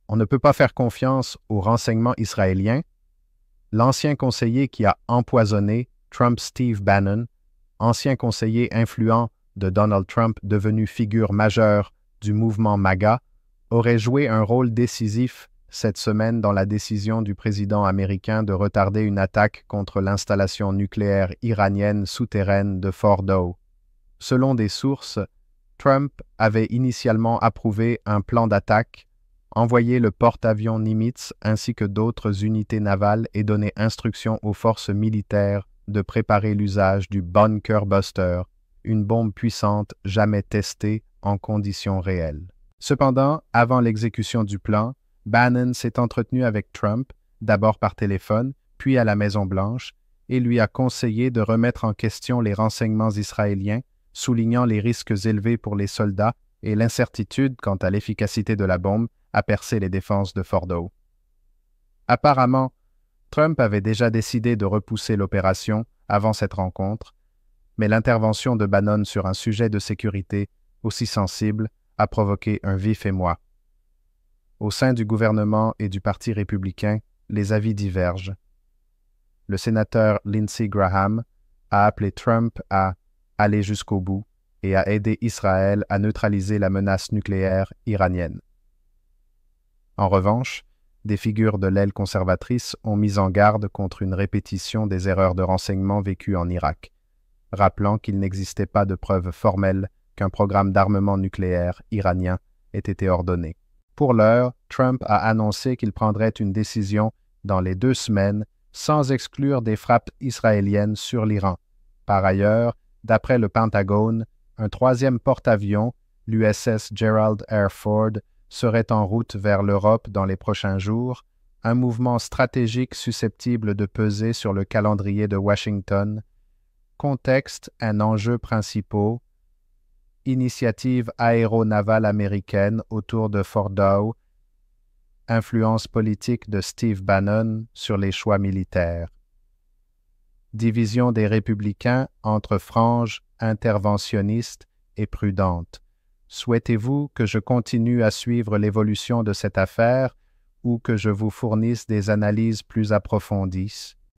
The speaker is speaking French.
On ne peut pas faire confiance aux renseignements israéliens. L'ancien conseiller qui a empoisonné Trump, Steve Bannon, ancien conseiller influent de Donald Trump devenu figure majeure du mouvement MAGA, aurait joué un rôle décisif cette semaine dans la décision du président américain de retarder une attaque contre l'installation nucléaire iranienne souterraine de Fordow. Selon des sources, Trump avait initialement approuvé un plan d'attaque, envoyé le porte-avions Nimitz ainsi que d'autres unités navales et donné instruction aux forces militaires de préparer l'usage du Bunker Buster, une bombe puissante jamais testée en conditions réelles. Cependant, avant l'exécution du plan, Bannon s'est entretenu avec Trump, d'abord par téléphone, puis à la Maison-Blanche, et lui a conseillé de remettre en question les renseignements israéliens, soulignant les risques élevés pour les soldats et l'incertitude quant à l'efficacité de la bombe à percer les défenses de Fordow. Apparemment, Trump avait déjà décidé de repousser l'opération avant cette rencontre, mais l'intervention de Bannon sur un sujet de sécurité aussi sensible a provoqué un vif émoi. Au sein du gouvernement et du Parti républicain, les avis divergent. Le sénateur Lindsey Graham a appelé Trump à aller jusqu'au bout et à aider Israël à neutraliser la menace nucléaire iranienne. En revanche, des figures de l'aile conservatrice ont mis en garde contre une répétition des erreurs de renseignement vécues en Irak, rappelant qu'il n'existait pas de preuves formelles qu'un programme d'armement nucléaire iranien ait été ordonné. Pour l'heure, Trump a annoncé qu'il prendrait une décision dans les 2 semaines sans exclure des frappes israéliennes sur l'Iran. Par ailleurs, d'après le Pentagone, un 3e porte-avions, l'USS Gerald R. Ford, serait en route vers l'Europe dans les prochains jours, un mouvement stratégique susceptible de peser sur le calendrier de Washington. Contexte et enjeux principaux. Initiative aéronavale américaine autour de Fordow. Influence politique de Steve Bannon sur les choix militaires. Division des républicains entre franges interventionnistes et prudentes. Souhaitez-vous que je continue à suivre l'évolution de cette affaire ou que je vous fournisse des analyses plus approfondies?